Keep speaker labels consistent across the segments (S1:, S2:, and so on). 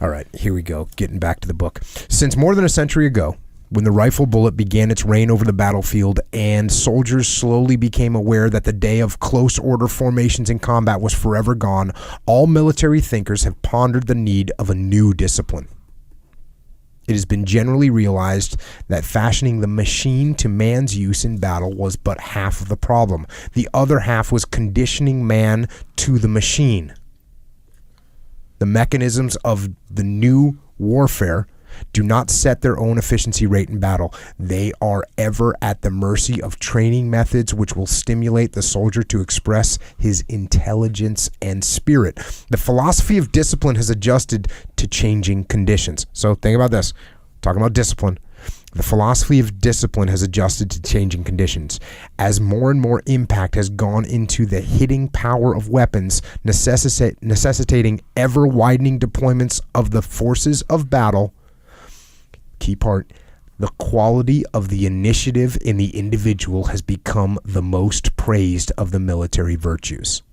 S1: All right, here we go. Getting back to the book. Since more than a century ago, when the rifle bullet began its reign over the battlefield and soldiers slowly became aware that the day of close order formations in combat was forever gone, all military thinkers have pondered the need of a new discipline. It has been generally realized that fashioning the machine to man's use in battle was but half of the problem. The other half was conditioning man to the machine. The mechanisms of the new warfare do not set their own efficiency rate in battle. They are ever at the mercy of training methods which will stimulate the soldier to express his intelligence and spirit. The philosophy of discipline has adjusted to changing conditions. So think about this. Talking about discipline. The philosophy of discipline has adjusted to changing conditions. As more and more impact has gone into the hitting power of weapons, necessitating ever-widening deployments of the forces of battle, key part, the quality of the initiative in the individual has become the most praised of the military virtues.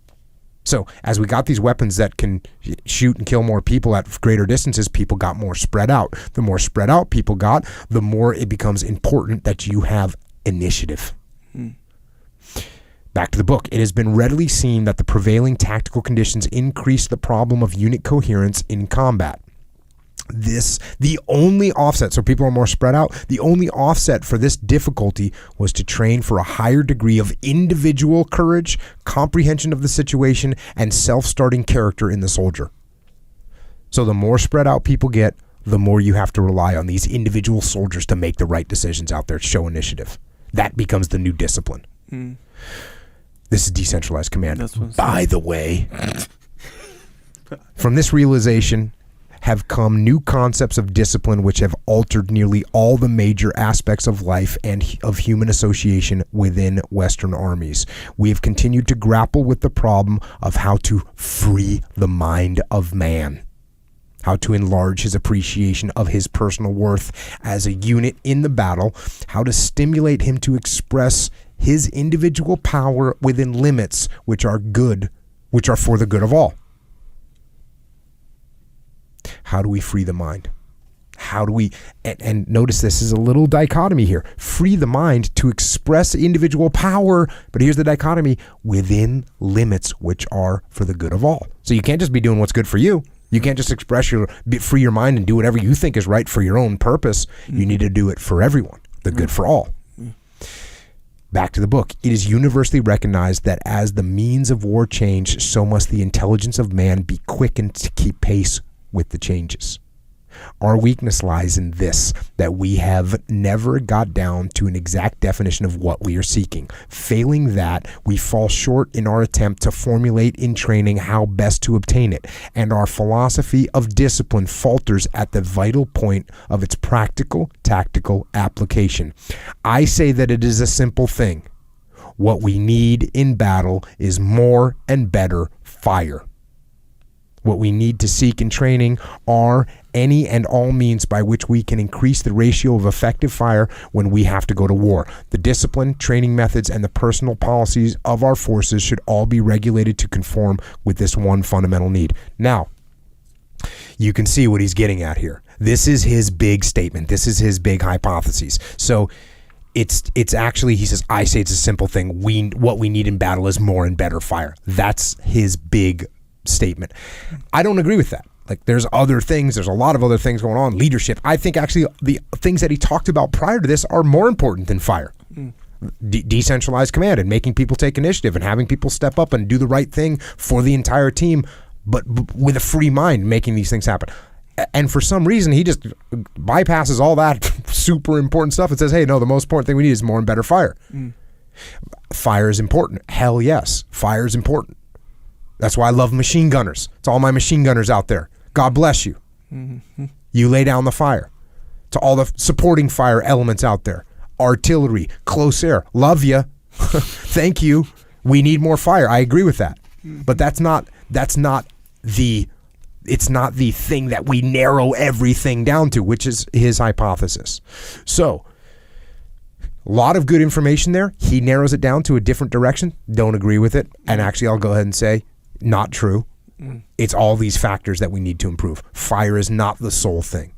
S1: So as we got these weapons that can shoot and kill more people at greater distances, people got more spread out. The more spread out people got, the more it becomes important that you have initiative. Back to the book. It has been readily seen that the prevailing tactical conditions increase the problem of unit coherence in combat. The only offset, so people are more spread out, the only offset for this difficulty was to train for a higher degree of individual courage, comprehension of the situation, and self-starting character in the soldier. So the more spread out people get, the more you have to rely on these individual soldiers to make the right decisions out there, show initiative. That becomes the new discipline. This is decentralized command. By the way, from this realization have come new concepts of discipline which have altered nearly all the major aspects of life and of human association within Western armies. We have continued to grapple with the problem of how to free the mind of man, how to enlarge his appreciation of his personal worth as a unit in the battle, how to stimulate him to express his individual power within limits which are for the good of all. How do we free the mind? How do we, and notice this is a little dichotomy here, free the mind to express individual power, but here's the dichotomy, within limits which are for the good of all. So you can't just be doing what's good for you. You can't just free your mind and do whatever you think is right for your own purpose. You need to do it for everyone, the good for all. Back to the book. It is universally recognized that as the means of war change, so must the intelligence of man be quickened to keep pace with the changes. Our weakness lies in this, that we have never got down to an exact definition of what we are seeking. Failing that, we fall short in our attempt to formulate in training how best to obtain it, and our philosophy of discipline falters at the vital point of its practical, tactical application. I say that it is a simple thing. What we need in battle is more and better fire. What we need to seek in training are any and all means by which we can increase the ratio of effective fire when we have to go to war. The discipline, training methods, and the personal policies of our forces should all be regulated to conform with this one fundamental need. Now, you can see what he's getting at here. This is his big statement. This is his big hypothesis. So it's actually, he says, I say it's a simple thing. What we need in battle is more and better fire. That's his big statement. I don't agree with that. Like, there's other things, there's a lot of other things going on. Leadership. I think actually the things that he talked about prior to this are more important than fire. Decentralized command and making people take initiative and having people step up and do the right thing for the entire team, but with a free mind, making these things happen. And for some reason, he just bypasses all that super important stuff and says, hey, no, the most important thing we need is more and better fire. Fire is important. Hell yes, fire is important. That's why I love machine gunners. It's all my machine gunners out there. God bless you. You lay down the fire. To all the supporting fire elements out there. Artillery, close air. Love you. Thank you. We need more fire. I agree with that. But it's not the thing that we narrow everything down to, which is his hypothesis. So, a lot of good information there. He narrows it down to a different direction. Don't agree with it. And actually, I'll go ahead and say, not true. It's all these factors that we need to improve. Fire is not the sole thing.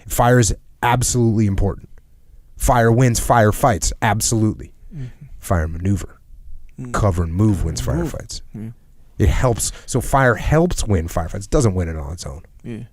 S1: Fire is absolutely important. Fire wins fire fights, absolutely. Fire maneuver. Cover and move wins firefights. It helps. So fire helps win firefights. It doesn't win it on its own.
S2: Yeah.